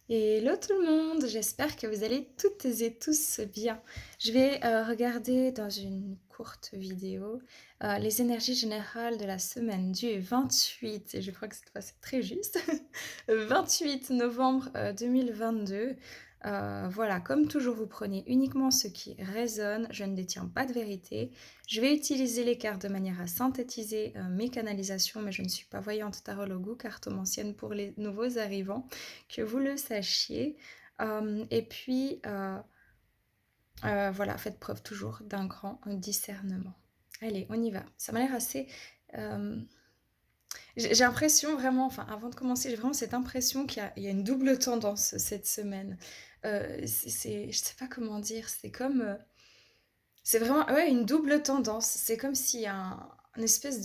Hello tout le monde, j'espère que vous allez toutes et tous bien. Je vais regarder dans une courte vidéo les énergies générales de la semaine du 28, et je crois que cette fois c'est très juste, 28 novembre 2022. Voilà, comme toujours, vous prenez uniquement ce qui résonne, je ne détiens pas de vérité. Je vais utiliser les cartes de manière à synthétiser mes canalisations, mais je ne suis pas voyante, tarologue ou cartomancienne pour les nouveaux arrivants, que vous le sachiez. Et puis, voilà, faites preuve toujours d'un grand discernement. Allez, on y va. Ça m'a l'air assez... j'ai l'impression vraiment, enfin avant de commencer, j'ai vraiment cette impression qu'il y a une double tendance cette semaine. Je sais pas comment dire, c'est comme... c'est vraiment ouais, une double tendance. C'est comme s'il y a une espèce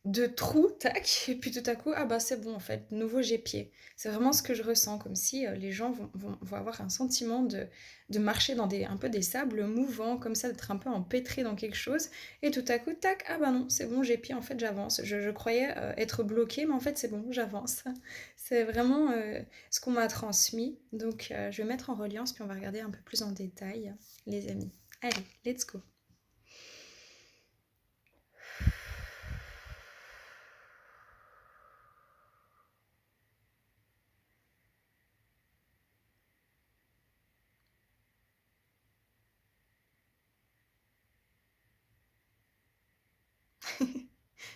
de trou, tac, et puis tout à coup, ah bah c'est bon en fait, nouveau gépier. C'est vraiment ce que je ressens, comme si les gens vont avoir un sentiment de marcher dans un peu des sables mouvants, comme ça, d'être un peu empêtré dans quelque chose, et tout à coup, tac, ah bah non, c'est bon, gépier, en fait j'avance. Je croyais être bloquée, mais en fait c'est bon, j'avance. C'est vraiment ce qu'on m'a transmis, donc je vais mettre en reliance, puis on va regarder un peu plus en détail, les amis. Allez, let's go.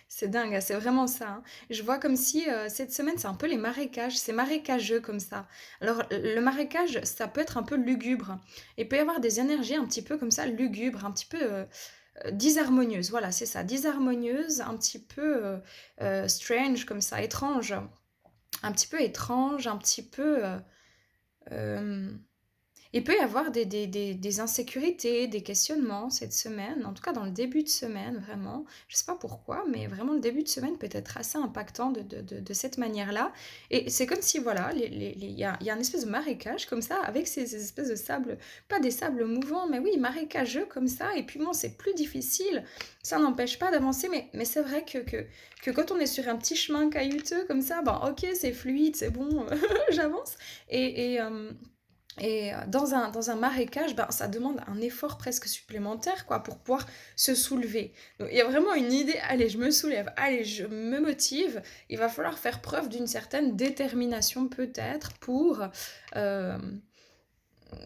C'est dingue, hein, c'est vraiment ça, hein. Je vois comme si cette semaine, c'est un peu les marécages, c'est marécageux comme ça. Alors, le marécage, ça peut être un peu lugubre. Il peut y avoir des énergies un petit peu comme ça, lugubres, un petit peu disharmonieuses. Voilà, c'est ça, disharmonieuses, un petit peu strange comme ça, étrange. Un petit peu étrange, un petit peu... euh, il peut y avoir des insécurités, des questionnements cette semaine, en tout cas dans le début de semaine, vraiment. Je ne sais pas pourquoi, mais vraiment le début de semaine peut être assez impactant de cette manière-là. Et c'est comme si, voilà, il y a un espèce de marécage comme ça, avec ces espèces de sables, pas des sables mouvants, mais oui, marécageux comme ça. Et puis bon, c'est plus difficile, ça n'empêche pas d'avancer, mais c'est vrai que quand on est sur un petit chemin caillouteux comme ça, ben ok, c'est fluide, c'est bon, j'avance. Et dans un marécage, ben, ça demande un effort presque supplémentaire quoi, pour pouvoir se soulever. Donc il y a vraiment une idée, allez, je me soulève, allez, je me motive. Il va falloir faire preuve d'une certaine détermination peut-être euh,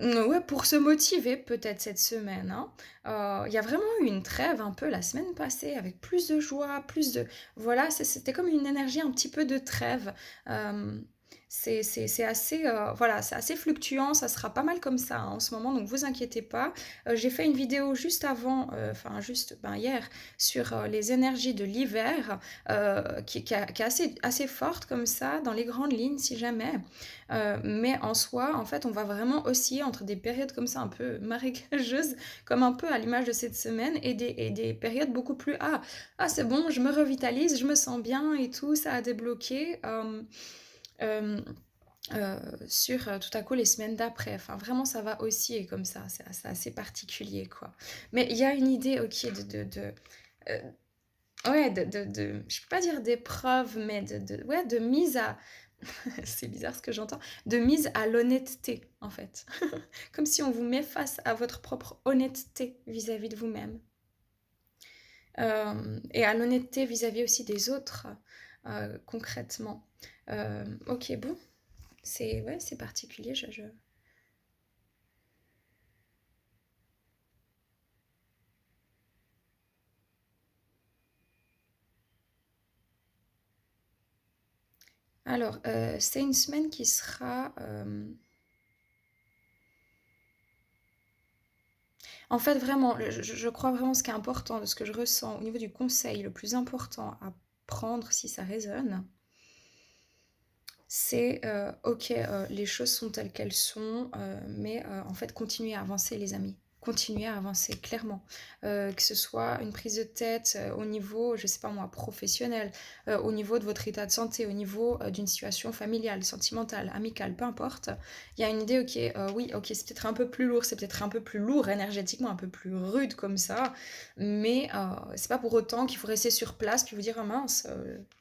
ouais, pour se motiver peut-être cette semaine, hein. Il y a vraiment eu une trêve un peu la semaine passée avec plus de joie, plus de... Voilà, c'était comme une énergie un petit peu de trêve. Euh, c'est assez, voilà, c'est assez fluctuant, ça sera pas mal comme ça hein, en ce moment, donc vous inquiétez pas. J'ai fait une vidéo juste avant, enfin juste ben, hier, sur les énergies de l'hiver, qui est assez forte comme ça, dans les grandes lignes si jamais. Mais en soi, en fait, on va vraiment osciller entre des périodes comme ça un peu marécageuses, comme un peu à l'image de cette semaine, et des périodes beaucoup plus c'est bon, je me revitalise, je me sens bien et tout, ça a débloqué. Euh, sur tout à coup les semaines d'après. Enfin, vraiment, ça va osciller comme ça. C'est assez particulier, quoi. Mais il y a une idée, ok, euh, ouais, je peux pas dire d'épreuve, mais ouais, de mise à, c'est bizarre ce que j'entends, de mise à l'honnêteté, en fait. Comme si on vous met face à votre propre honnêteté vis-à-vis de vous-même. Et à l'honnêteté vis-à-vis aussi des autres, concrètement. Ok, bon, ouais, c'est particulier. Alors, c'est une semaine qui sera... En fait, vraiment, je crois vraiment ce qui est important, de ce que je ressens au niveau du conseil, le plus important à prendre si ça résonne, c'est ok, les choses sont telles qu'elles sont, mais en fait, continuez à avancer, les amis. Continuez à avancer, clairement. Que ce soit une prise de tête au niveau, je sais pas moi, professionnel, au niveau de votre état de santé, au niveau d'une situation familiale, sentimentale, amicale, peu importe. Il y a une idée, ok, oui, ok, c'est peut-être un peu plus lourd, c'est peut-être un peu plus lourd énergétiquement, un peu plus rude comme ça, mais c'est pas pour autant qu'il faut rester sur place puis vous dire, ah mince,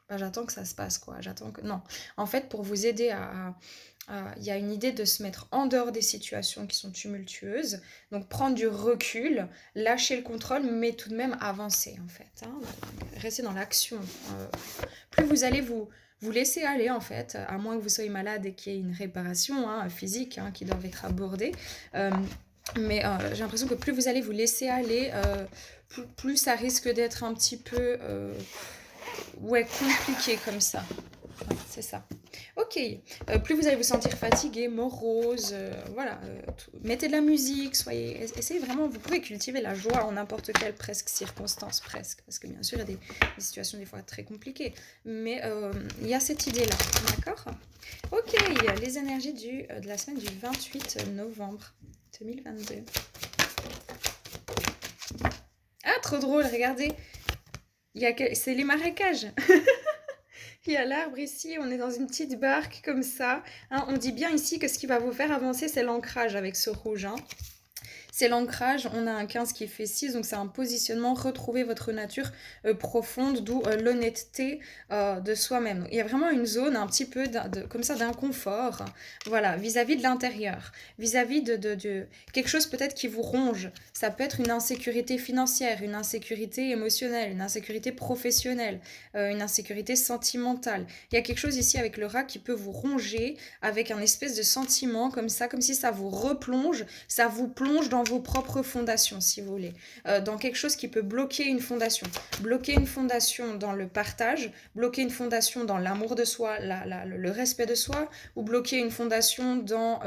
bah, j'attends que ça se passe, quoi. J'attends que. Non, en fait, pour vous aider Il y a une idée de se mettre en dehors des situations qui sont tumultueuses, donc prendre du recul, lâcher le contrôle, mais tout de même avancer en fait, hein. Rester dans l'action. Plus vous allez vous laisser aller en fait, à moins que vous soyez malade et qu'il y ait une réparation hein, physique hein, qui doit être abordée. Euh, mais j'ai l'impression que plus vous allez vous laisser aller, plus ça risque d'être un petit peu ouais, compliqué comme ça. Ouais, c'est ça. Ok. Plus vous allez vous sentir fatigué, morose, voilà. Mettez de la musique, essayez vraiment, vous pouvez cultiver la joie en n'importe quelle presque circonstance, presque. Parce que bien sûr, il y a des situations des fois très compliquées. Mais il y a cette idée-là, d'accord? Ok, les énergies de la semaine du 28 novembre 2022. Ah, trop drôle, regardez. C'est les marécages. Il y a l'arbre ici, on est dans une petite barque comme ça. Hein, on dit bien ici que ce qui va vous faire avancer, c'est l'ancrage avec ce rouge. Hein. C'est l'ancrage, on a un 15 qui fait 6, donc c'est un positionnement, retrouver votre nature profonde, d'où l'honnêteté de soi-même. Il y a vraiment une zone un petit peu comme ça d'inconfort, voilà, vis-à-vis de l'intérieur, vis-à-vis de quelque chose peut-être qui vous ronge. Ça peut être une insécurité financière, une insécurité émotionnelle, une insécurité professionnelle, une insécurité sentimentale. Il y a quelque chose ici avec le rat qui peut vous ronger avec un espèce de sentiment comme ça, comme si ça vous replonge, ça vous plonge dans vos propres fondations, si vous voulez. Dans quelque chose qui peut bloquer une fondation. Bloquer une fondation dans le partage, bloquer une fondation dans l'amour de soi, le respect de soi, ou bloquer une fondation dans,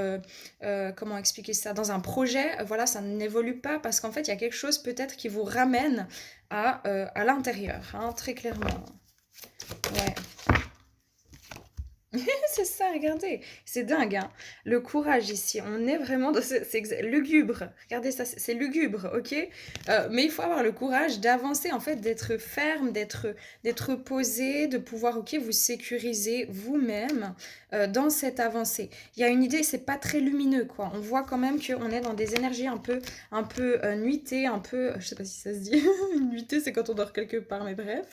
comment expliquer ça, dans un projet. Voilà, ça n'évolue pas parce qu'en fait, il y a quelque chose peut-être qui vous ramène à l'intérieur, hein, très clairement. Ouais. C'est ça, regardez, c'est dingue, hein. Le courage ici, on est vraiment dans c'est lugubre. Regardez ça, c'est lugubre, ok. Mais il faut avoir le courage d'avancer, en fait, d'être ferme, d'être posé, de pouvoir, ok, vous sécuriser vous-même dans cette avancée. Il y a une idée, c'est pas très lumineux, quoi. On voit quand même qu'on est dans des énergies un peu nuitées, un peu, je sais pas si ça se dit. Nuitée, c'est quand on dort quelque part, mais bref.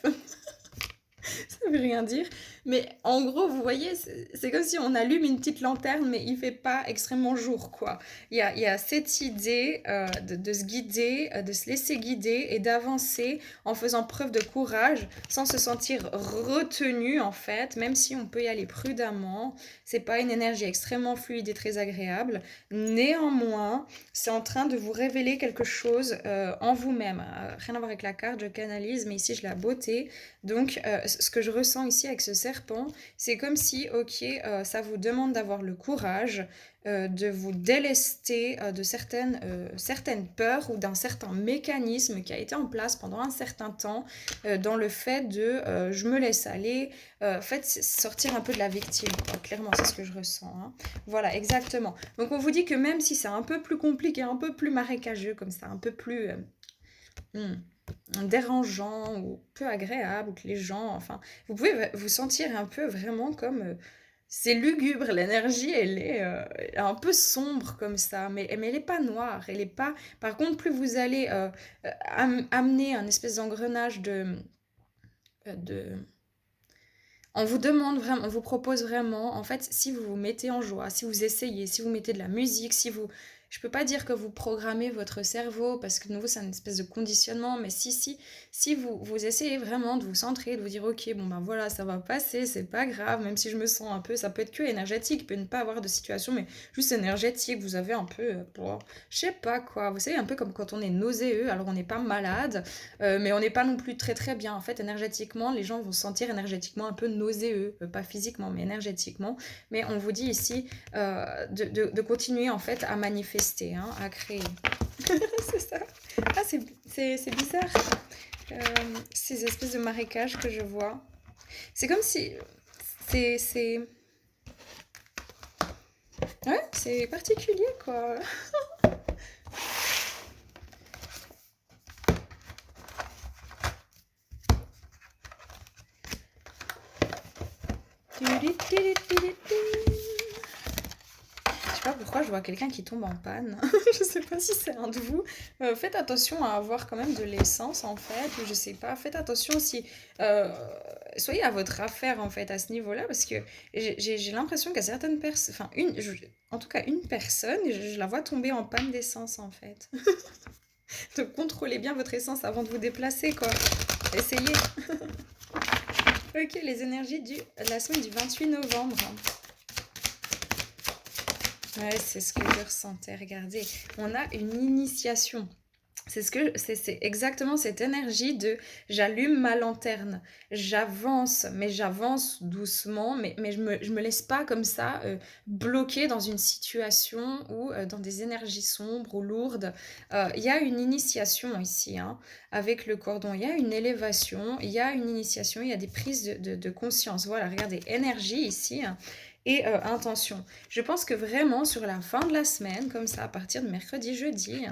Ça veut rien dire. Mais en gros, vous voyez, c'est comme si on allume une petite lanterne, mais il fait pas extrêmement jour, quoi. Il y a cette idée de se guider, de se laisser guider et d'avancer en faisant preuve de courage, sans se sentir retenu, en fait, même si on peut y aller prudemment. C'est pas une énergie extrêmement fluide et très agréable. Néanmoins, c'est en train de vous révéler quelque chose en vous-même. Rien à voir avec la carte, je canalise, mais ici, je la beauté. Donc, ce que je ressens ici avec ce serpent, c'est comme si, ok, ça vous demande d'avoir le courage de vous délester de certaines peurs ou d'un certain mécanisme qui a été en place pendant un certain temps dans le fait de je me laisse aller, en fait, sortir un peu de la victime, quoi. Clairement, c'est ce que je ressens. Hein. Voilà, exactement. Donc, on vous dit que même si c'est un peu plus compliqué, un peu plus marécageux, comme ça, un peu plus... dérangeant ou peu agréable, ou que les gens, enfin, vous pouvez vous sentir un peu vraiment comme... c'est lugubre, l'énergie, elle est un peu sombre comme ça, mais elle n'est pas noire, elle est pas... Par contre, plus vous allez amener un espèce d'engrenage de... On vous demande vraiment, on vous propose vraiment, en fait, si vous vous mettez en joie, si vous essayez, si vous mettez de la musique, si vous... Je peux pas dire que vous programmez votre cerveau, parce que de nouveau, c'est une espèce de conditionnement, mais si vous essayez vraiment de vous centrer, de vous dire, ok, bon ben voilà, ça va passer, c'est pas grave, même si je me sens un peu, ça peut être que énergétique, il peut ne pas avoir de situation, mais juste énergétique, vous avez un peu, je sais pas quoi, vous savez, un peu comme quand on est nauséeux, alors on n'est pas malade, mais on n'est pas non plus très très bien. En fait, énergétiquement, les gens vont se sentir énergétiquement un peu nauséeux, pas physiquement, mais énergétiquement. Mais on vous dit ici de continuer en fait à manifester, hein, à créer. C'est ça. Ah, c'est bizarre. Ces espèces de marécages que je vois. C'est comme si... C'est... Ouais, c'est particulier, quoi. Je pas pourquoi je vois quelqu'un qui tombe en panne. Je sais pas si c'est un de vous. Faites attention à avoir quand même de l'essence en fait, ou je sais pas. Faites attention si euh, soyez à votre affaire en fait à ce niveau-là, parce que j'ai l'impression qu'à certaines personnes, enfin en tout cas une personne, je la vois tomber en panne d'essence en fait. Donc contrôlez bien votre essence avant de vous déplacer quoi. Essayez. Ok, les énergies de la semaine du 28 novembre. Ouais, c'est ce que je ressentais. Regardez, on a une initiation. C'est exactement cette énergie de j'allume ma lanterne, j'avance, mais j'avance doucement, mais je me laisse pas comme ça bloquer dans une situation ou dans des énergies sombres ou lourdes. Il y a une initiation ici, hein, avec le cordon, il y a une élévation, il y a une initiation, il y a des prises de conscience. Voilà, regardez, énergie ici, hein, et intention. Je pense que vraiment sur la fin de la semaine, comme ça, à partir de mercredi, jeudi,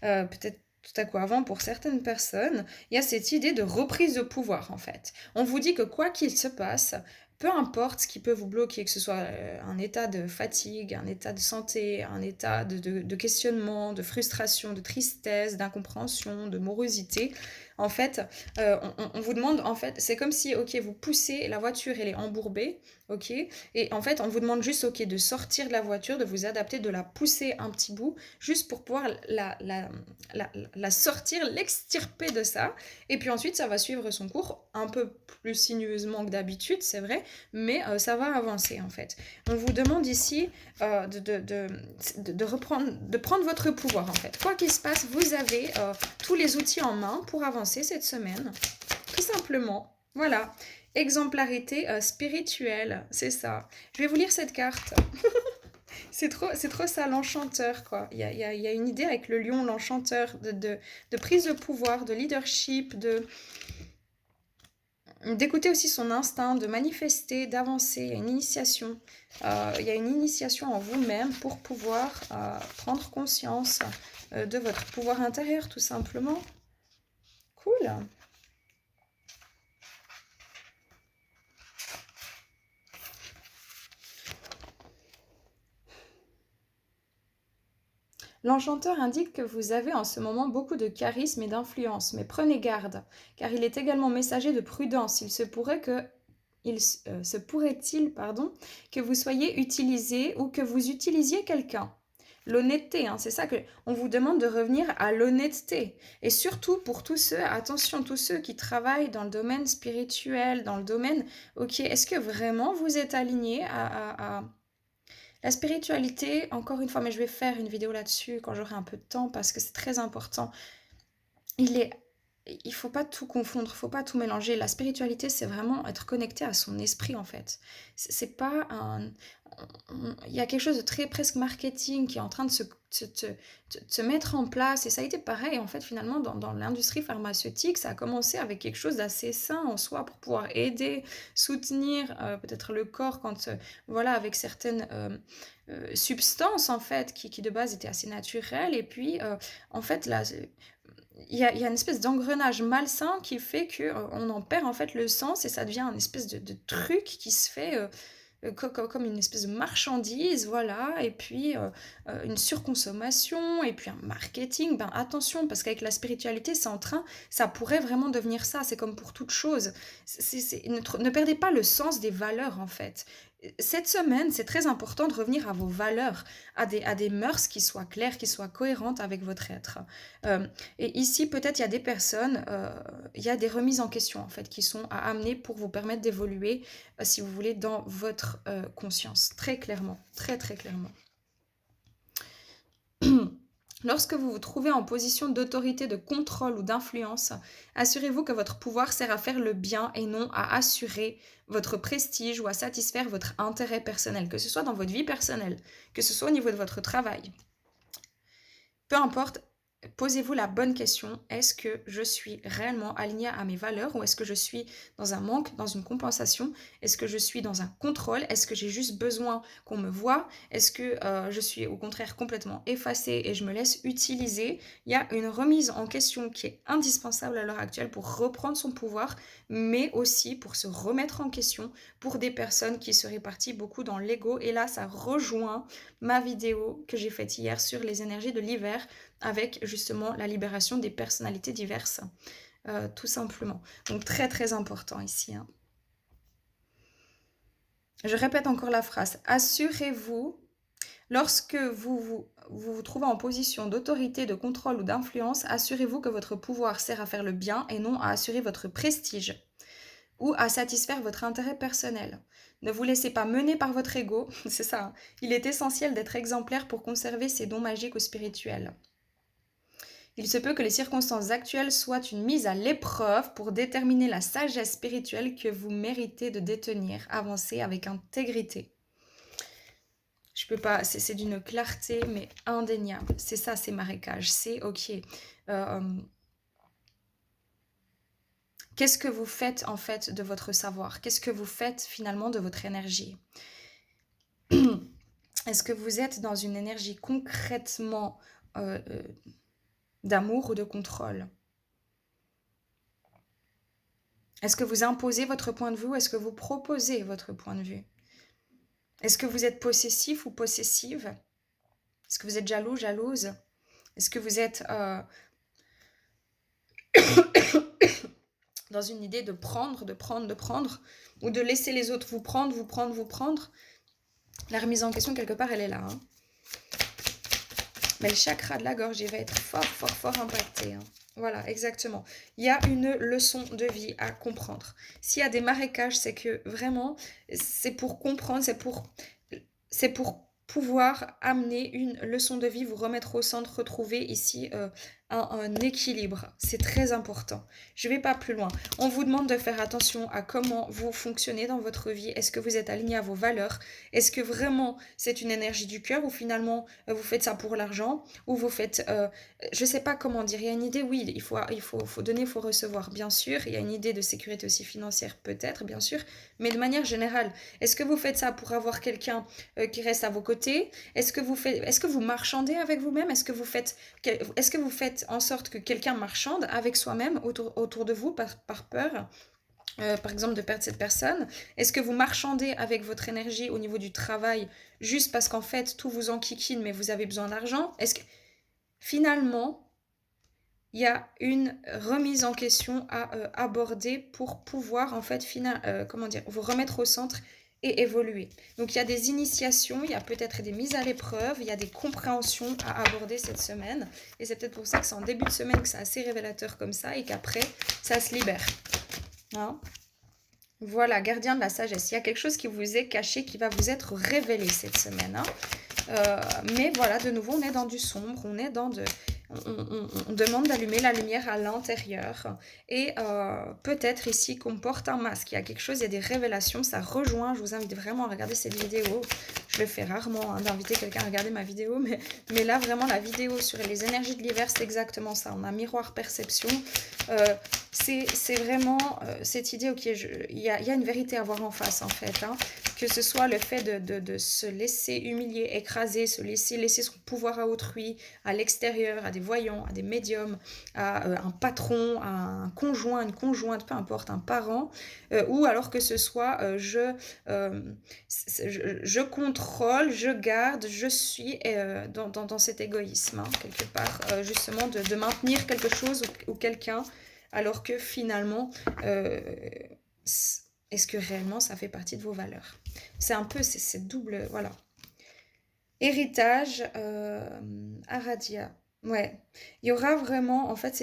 peut-être tout à coup avant pour certaines personnes, il y a cette idée de reprise de pouvoir en fait. On vous dit que quoi qu'il se passe, peu importe ce qui peut vous bloquer, que ce soit un état de fatigue, un état de santé, un état de questionnement, de frustration, de tristesse, d'incompréhension, de morosité, en fait, on vous demande, en fait, c'est comme si, ok, vous poussez, la voiture, elle est embourbée, ok, et en fait, on vous demande juste, ok, de sortir de la voiture, de vous adapter, de la pousser un petit bout, juste pour pouvoir la sortir, l'extirper de ça. Et puis ensuite, ça va suivre son cours un peu plus sinueusement que d'habitude, c'est vrai, mais ça va avancer en fait. On vous demande ici de prendre votre pouvoir en fait. Quoi qu'il se passe, vous avez tous les outils en main pour avancer cette semaine. Tout simplement. Voilà. Exemplarité spirituelle, c'est ça. Je vais vous lire cette carte. C'est trop ça, l'enchanteur, quoi. Il y a une idée avec le lion, l'enchanteur, de prise de pouvoir, de leadership, d'écouter aussi son instinct, de manifester, d'avancer. Il y a une initiation. Il y a une initiation en vous-même pour pouvoir prendre conscience de votre pouvoir intérieur, tout simplement. Cool. L'enchanteur indique que vous avez en ce moment beaucoup de charisme et d'influence, mais prenez garde, car il est également messager de prudence. Se pourrait-il, pardon, que vous soyez utilisé ou que vous utilisiez quelqu'un. L'honnêteté, hein, c'est ça que on vous demande de revenir à l'honnêteté. Et surtout pour tous ceux, attention, tous ceux qui travaillent dans le domaine spirituel, dans le domaine, ok, est-ce que vraiment vous êtes aligné à la spiritualité, encore une fois, mais je vais faire une vidéo là-dessus quand j'aurai un peu de temps parce que c'est très important. Il est il faut pas tout confondre, faut pas tout mélanger. La spiritualité, c'est vraiment être connecté à son esprit en fait. C'est pas un il y a quelque chose de très presque marketing qui est en train de se mettre en place et ça a été pareil en fait finalement dans l'industrie pharmaceutique, ça a commencé avec quelque chose d'assez sain en soi pour pouvoir aider, soutenir peut-être le corps quand voilà avec certaines substances en fait qui de base étaient assez naturelles et puis en fait là il y a une espèce d'engrenage malsain qui fait que on en perd en fait le sens et ça devient un espèce de truc qui se fait comme une espèce de marchandise, voilà, et puis une surconsommation, et puis un marketing, ben attention, parce qu'avec la spiritualité, c'est en train, ça pourrait vraiment devenir ça, c'est comme pour toute chose. Ne perdez pas le sens des valeurs, en fait. Cette semaine, c'est très important de revenir à vos valeurs, à des mœurs qui soient claires, qui soient cohérentes avec votre être. Et ici, peut-être, il y a des personnes, il y a des remises en question, en fait, qui sont à amener pour vous permettre d'évoluer, si vous voulez, dans votre conscience. Très clairement, très très clairement. Lorsque vous vous trouvez en position d'autorité, de contrôle ou d'influence, assurez-vous que votre pouvoir sert à faire le bien et non à assurer votre prestige ou à satisfaire votre intérêt personnel, que ce soit dans votre vie personnelle, que ce soit au niveau de votre travail. Peu importe, posez-vous la bonne question. Est-ce que je suis réellement alignée à mes valeurs ou est-ce que je suis dans un manque, dans une compensation? Est-ce que je suis dans un contrôle? Est-ce que j'ai juste besoin qu'on me voie? Est-ce que je suis au contraire complètement effacée et je me laisse utiliser? Il y a une remise en question qui est indispensable à l'heure actuelle pour reprendre son pouvoir, mais aussi pour se remettre en question pour des personnes qui seraient parties beaucoup dans l'ego. Et là, ça rejoint ma vidéo que j'ai faite hier sur les énergies de l'hiver avec justement la libération des personnalités diverses, tout simplement. Donc très très important ici, hein. Je répète encore la phrase. Assurez-vous, lorsque vous trouvez en position d'autorité, de contrôle ou d'influence, assurez-vous que votre pouvoir sert à faire le bien et non à assurer votre prestige ou à satisfaire votre intérêt personnel. Ne vous laissez pas mener par votre ego, c'est ça, hein. Il est essentiel d'être exemplaire pour conserver ses dons magiques ou spirituels. Il se peut que les circonstances actuelles soient une mise à l'épreuve pour déterminer la sagesse spirituelle que vous méritez de détenir. Avancez avec intégrité. Je peux pas, c'est d'une clarté, mais indéniable. C'est ça, c'est marécage. C'est ok. Qu'est-ce que vous faites en fait de votre savoir? Qu'est-ce que vous faites finalement de votre énergie? Est-ce que vous êtes dans une énergie concrètement d'amour ou de contrôle? Est-ce que vous imposez votre point de vue ou est-ce que vous proposez votre point de vue? Est-ce que vous êtes possessif ou possessive? Est-ce que vous êtes jaloux, jalouse? Est-ce que vous êtes dans une idée de prendre, ou de laisser les autres vous prendre, vous prendre, vous prendre? La remise en question, quelque part, elle est là, hein. Mais le chakra de la gorge, il va être fort, fort, fort impacté, hein. Voilà, exactement. Il y a une leçon de vie à comprendre. S'il y a des marécages, c'est que vraiment, c'est pour comprendre, c'est pour pouvoir amener une leçon de vie, vous remettre au centre, retrouver ici un équilibre. C'est très important. Je ne vais pas plus loin. On vous demande de faire attention à comment vous fonctionnez dans votre vie. Est-ce que vous êtes aligné à vos valeurs? Est-ce que vraiment c'est une énergie du cœur ou finalement vous faites ça pour l'argent? Ou vous faites... je ne sais pas comment dire. Il y a une idée, oui, il faut donner, il faut recevoir, bien sûr. Il y a une idée de sécurité aussi financière, peut-être, bien sûr. Mais de manière générale, est-ce que vous faites ça pour avoir quelqu'un qui reste à vos côtés? Est-ce que vous marchandez avec vous-même? Est-ce que vous faites en sorte que quelqu'un marchande avec soi-même autour de vous par peur, par exemple, de perdre cette personne? Est-ce que vous marchandez avec votre énergie au niveau du travail juste parce qu'en fait tout vous enquiquine mais vous avez besoin d'argent? Est-ce que finalement il y a une remise en question à aborder pour pouvoir en fait vous remettre au centre et évoluer. Donc il y a des initiations, il y a peut-être des mises à l'épreuve, il y a des compréhensions à aborder cette semaine. Et c'est peut-être pour ça que c'est en début de semaine que c'est assez révélateur comme ça et qu'après, ça se libère. Hein? Voilà, gardien de la sagesse. Il y a quelque chose qui vous est caché, qui va vous être révélé cette semaine. Hein? Mais voilà, de nouveau, on est dans du sombre, on est dans on demande d'allumer la lumière à l'intérieur et peut-être ici qu'on porte un masque. Il y a quelque chose, il y a des révélations, ça rejoint. Je vous invite vraiment à regarder cette vidéo. Je le fais rarement, hein, d'inviter quelqu'un à regarder ma vidéo, mais là vraiment la vidéo sur les énergies de l'hiver, c'est exactement ça. On a miroir perception. C'est vraiment cette idée, ok, il y a une vérité à voir en face en fait, hein. Que ce soit le fait de se laisser humilier, écraser, se laisser son pouvoir à autrui, à l'extérieur, à des voyants, à des médiums, à un patron, à un conjoint, une conjointe, peu importe, un parent, ou alors que ce soit je contrôle, je garde, je suis dans cet égoïsme, hein, quelque part, justement de maintenir quelque chose ou quelqu'un, alors que finalement, est-ce que réellement ça fait partie de vos valeurs? C'est un peu, c'est double, voilà. Héritage, Aradia. Ouais, il y aura vraiment, en fait,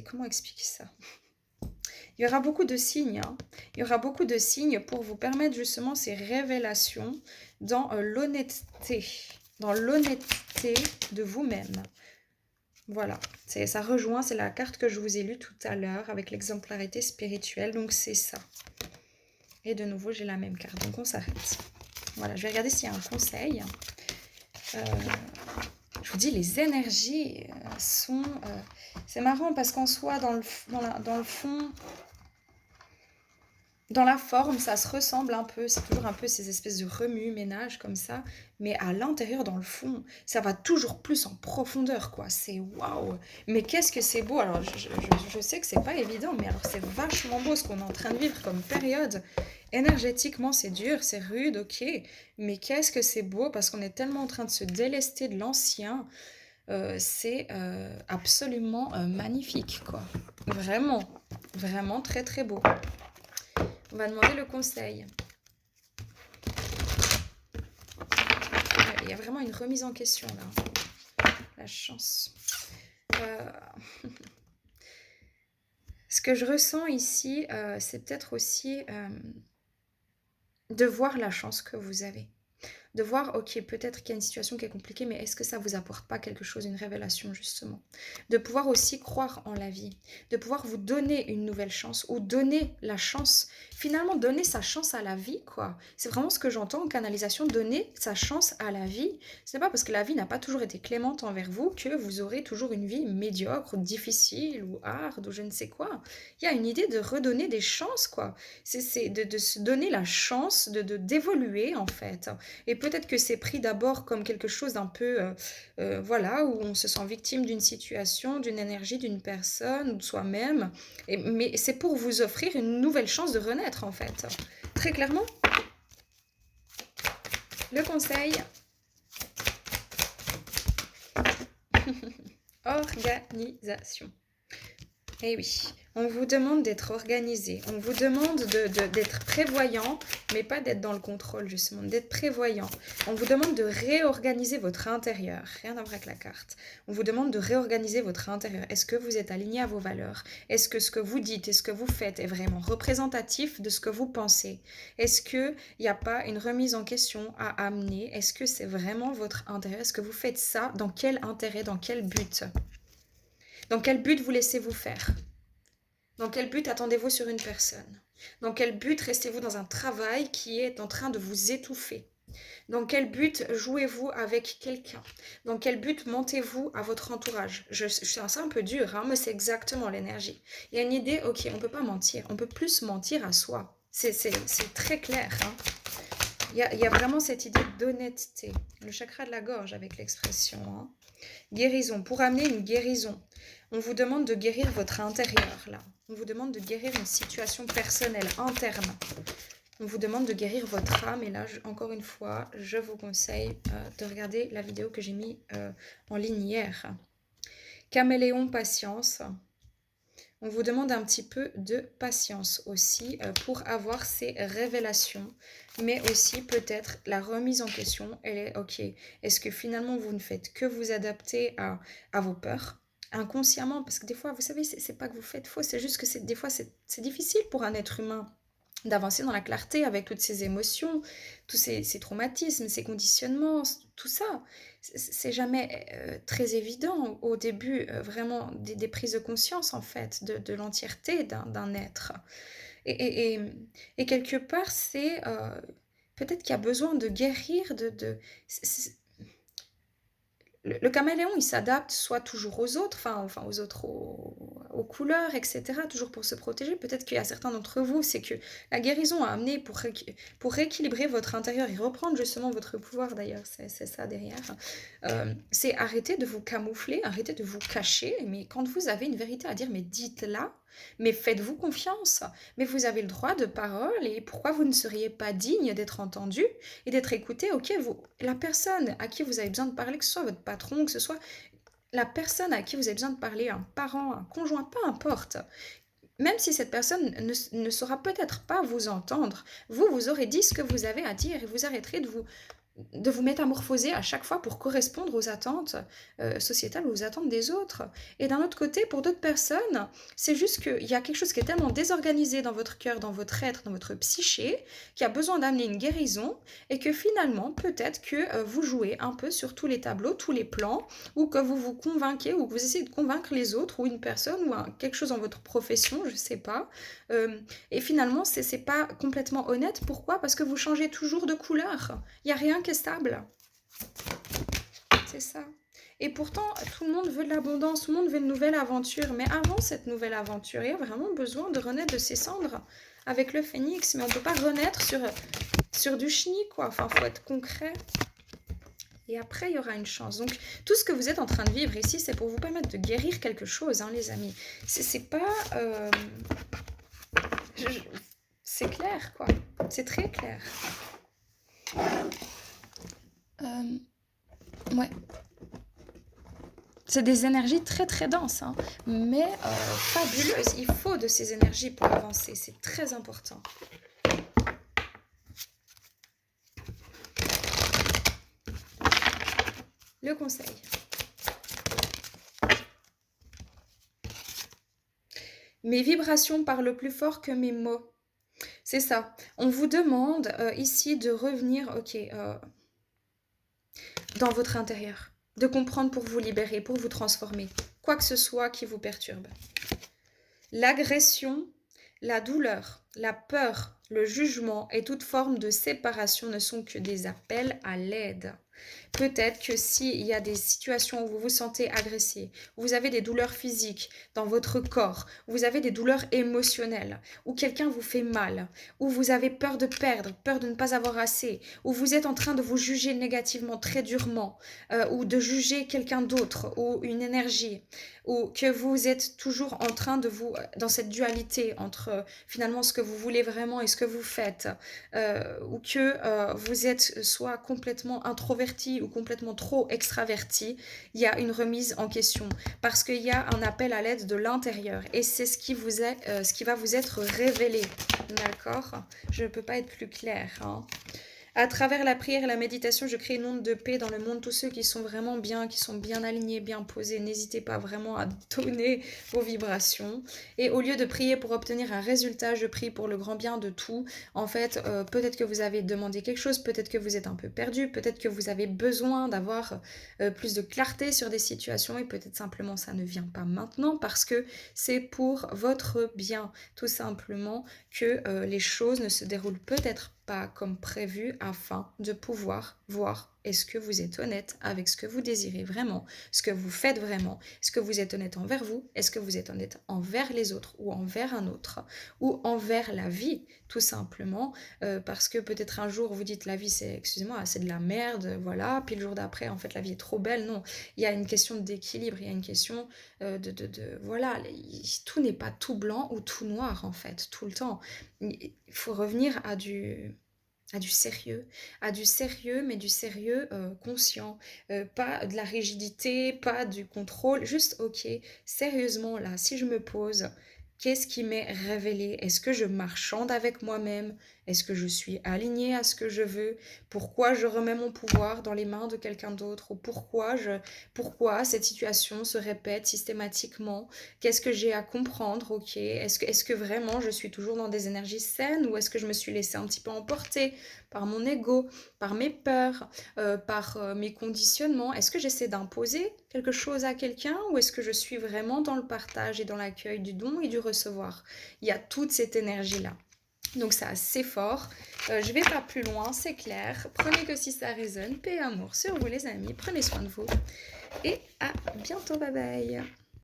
comment expliquer ça? Il y aura beaucoup de signes, hein. Il y aura beaucoup de signes pour vous permettre justement ces révélations dans l'honnêteté de vous-même. Voilà, ça rejoint, c'est la carte que je vous ai lue tout à l'heure avec l'exemplarité spirituelle, donc c'est ça. Et de nouveau, j'ai la même carte, donc on s'arrête. Voilà, je vais regarder s'il y a un conseil. Je je vous dis, les énergies sont... c'est marrant parce qu'en soi, dans le fond, dans la forme, ça se ressemble un peu, c'est toujours un peu ces espèces de remue-ménage comme ça, mais à l'intérieur, dans le fond, ça va toujours plus en profondeur, quoi. C'est waouh! Mais qu'est-ce que c'est beau! Alors, je sais que c'est pas évident, mais alors c'est vachement beau ce qu'on est en train de vivre comme période. Énergétiquement, c'est dur, c'est rude, ok, mais qu'est-ce que c'est beau parce qu'on est tellement en train de se délester de l'ancien, c'est absolument magnifique, quoi. Vraiment, vraiment très très beau. On va demander le conseil. Il y a vraiment une remise en question là. La chance. Ce que je ressens ici, c'est peut-être aussi de voir la chance que vous avez. De voir, ok, peut-être qu'il y a une situation qui est compliquée, mais est-ce que ça vous apporte pas quelque chose, une révélation justement? De pouvoir aussi croire en la vie, de pouvoir vous donner une nouvelle chance ou donner la chance, finalement donner sa chance à la vie, quoi. C'est vraiment ce que j'entends en canalisation, donner sa chance à la vie. Ce n'est pas parce que la vie n'a pas toujours été clémente envers vous que vous aurez toujours une vie médiocre ou difficile ou hard ou je ne sais quoi. Il y a une idée de redonner des chances, quoi. C'est de se donner la chance d'évoluer en fait. Et peut-être que c'est pris d'abord comme quelque chose d'un peu, voilà, où on se sent victime d'une situation, d'une énergie, d'une personne ou de soi-même. Mais c'est pour vous offrir une nouvelle chance de renaître, en fait. Très clairement. Le conseil. Organisation. Eh oui, on vous demande d'être organisé, on vous demande d'être prévoyant, mais pas d'être dans le contrôle justement, d'être prévoyant. On vous demande de réorganiser votre intérieur, rien à voir avec la carte. On vous demande de réorganiser votre intérieur. Est-ce que vous êtes aligné à vos valeurs? Est-ce que ce que vous dites et ce que vous faites est vraiment représentatif de ce que vous pensez? Est-ce qu'il n'y a pas une remise en question à amener? Est-ce que c'est vraiment votre intérêt? Est-ce que vous faites ça? Dans quel intérêt? Dans quel but? Dans quel but vous laissez-vous faire? Dans quel but attendez-vous sur une personne? Dans quel but restez-vous dans un travail qui est en train de vous étouffer? Dans quel but jouez-vous avec quelqu'un? Dans quel but mentez-vous à votre entourage? C'est un peu dur, hein, mais c'est exactement l'énergie. Il y a une idée, ok, on ne peut pas mentir, on peut plus mentir à soi. C'est très clair. Hein. Il y a vraiment cette idée d'honnêteté. Le chakra de la gorge avec l'expression. Hein. Guérison, pour amener une guérison. On vous demande de guérir votre intérieur, là. On vous demande de guérir une situation personnelle, interne. On vous demande de guérir votre âme. Et là, encore une fois, je vous conseille de regarder la vidéo que j'ai mise en ligne hier. Caméléon, patience. On vous demande un petit peu de patience aussi pour avoir ces révélations, mais aussi peut-être la remise en question. Elle est ok. Est-ce que finalement vous ne faites que vous adapter à vos peurs inconsciemment? Parce que des fois, vous savez, c'est pas que vous faites faux, c'est juste que des fois c'est difficile pour un être humain d'avancer dans la clarté avec toutes ces émotions, tous ces traumatismes, ces conditionnements, tout ça. C'est jamais très évident au début, vraiment, des prises de conscience, en fait, de l'entièreté d'un être. Et quelque part, c'est peut-être qu'il y a besoin de guérir, le caméléon, il s'adapte soit toujours aux autres, enfin aux autres, aux couleurs, etc., toujours pour se protéger. Peut-être qu'il y a certains d'entre vous, c'est que la guérison a amené pour rééquilibrer votre intérieur et reprendre justement votre pouvoir, d'ailleurs, c'est ça derrière. C'est arrêter de vous camoufler, arrêter de vous cacher, mais quand vous avez une vérité à dire, mais dites-la, mais faites-vous confiance, mais vous avez le droit de parole, et pourquoi vous ne seriez pas digne d'être entendu et d'être écouté? Ok, la personne à qui vous avez besoin de parler, que ce soit votre patron, que ce soit la personne à qui vous avez besoin de parler, un parent, un conjoint, peu importe, même si cette personne ne saura peut-être pas vous entendre, vous aurez dit ce que vous avez à dire et vous arrêterez de vous métamorphoser à chaque fois pour correspondre aux attentes sociétales ou aux attentes des autres. Et d'un autre côté, pour d'autres personnes, c'est juste qu'il y a quelque chose qui est tellement désorganisé dans votre cœur, dans votre être, dans votre psyché, qui a besoin d'amener une guérison, et que finalement, peut-être que vous jouez un peu sur tous les tableaux, tous les plans, ou que vous vous convainquez, ou que vous essayez de convaincre les autres, ou une personne, ou quelque chose dans votre profession, je ne sais pas. Et finalement, c'est pas complètement honnête. Pourquoi? Parce que vous changez toujours de couleur. Il n'y a rien qui est stable. C'est ça. Et pourtant, tout le monde veut de l'abondance, tout le monde veut une nouvelle aventure. Mais avant cette nouvelle aventure, il y a vraiment besoin de renaître de ses cendres avec le phénix. Mais on ne peut pas renaître sur du chenille, quoi. Enfin, il faut être concret. Et après, il y aura une chance. Donc, tout ce que vous êtes en train de vivre ici, c'est pour vous permettre de guérir quelque chose, hein, les amis. C'est pas... c'est clair, quoi. C'est très clair. Ouais. C'est des énergies très très denses, hein, mais fabuleuses. Il faut de ces énergies pour avancer. C'est très important. Le conseil. Mes vibrations parlent plus fort que mes mots. C'est ça. On vous demande ici de revenir, dans votre intérieur. De comprendre pour vous libérer, pour vous transformer. Quoi que ce soit qui vous perturbe. L'agression, la douleur, la peur, le jugement et toute forme de séparation ne sont que des appels à l'aide. Peut-être que s'il y a des situations où vous vous sentez agressé, où vous avez des douleurs physiques dans votre corps, où vous avez des douleurs émotionnelles, où quelqu'un vous fait mal, où vous avez peur de perdre, peur de ne pas avoir assez, où vous êtes en train de vous juger négativement, très durement, ou de juger quelqu'un d'autre, ou une énergie, ou que vous êtes toujours en train de vous, dans cette dualité entre finalement ce que vous voulez vraiment et ce que vous faites, ou que vous êtes soit complètement introverti ou complètement trop extraverti, il y a une remise en question parce qu'il y a un appel à l'aide de l'intérieur et c'est ce qui va vous être révélé, d'accord? Je ne peux pas être plus claire, hein. À travers la prière et la méditation, je crée une onde de paix dans le monde. Tous ceux qui sont vraiment bien, qui sont bien alignés, bien posés, n'hésitez pas vraiment à donner vos vibrations. Et au lieu de prier pour obtenir un résultat, je prie pour le grand bien de tout. En fait, peut-être que vous avez demandé quelque chose, peut-être que vous êtes un peu perdu, peut-être que vous avez besoin d'avoir plus de clarté sur des situations et peut-être simplement ça ne vient pas maintenant parce que c'est pour votre bien, tout simplement, que les choses ne se déroulent peut-être pas comme prévu afin de pouvoir voir est-ce que vous êtes honnête avec ce que vous désirez vraiment, ce que vous faites vraiment, est-ce que vous êtes honnête envers vous, est-ce que vous êtes honnête envers les autres ou envers un autre ou envers la vie tout simplement parce que peut-être un jour vous dites la vie c'est, excusez-moi, c'est de la merde, voilà, puis le jour d'après en fait la vie est trop belle, non, il y a une question d'équilibre, il y a une question voilà, tout n'est pas tout blanc ou tout noir en fait, tout le temps. Il faut revenir à du sérieux, mais du sérieux conscient, pas de la rigidité, pas du contrôle, juste ok, sérieusement là, si je me pose, qu'est-ce qui m'est révélé? Est-ce que je marchande avec moi-même? Est-ce que je suis alignée à ce que je veux? Pourquoi je remets mon pouvoir dans les mains de quelqu'un d'autre? Ou pourquoi cette situation se répète systématiquement? Qu'est-ce que j'ai à comprendre? Ok, est-ce que vraiment je suis toujours dans des énergies saines ou est-ce que je me suis laissée un petit peu emporter par mon ego, par mes peurs, par mes conditionnements? Est-ce que j'essaie d'imposer quelque chose à quelqu'un ou est-ce que je suis vraiment dans le partage et dans l'accueil du don et du recevoir? Il y a toute cette énergie-là. Donc c'est assez fort. Je vais pas plus loin, c'est clair. Prenez que si ça résonne. Paix et amour sur vous les amis. Prenez soin de vous. Et à bientôt. Bye bye.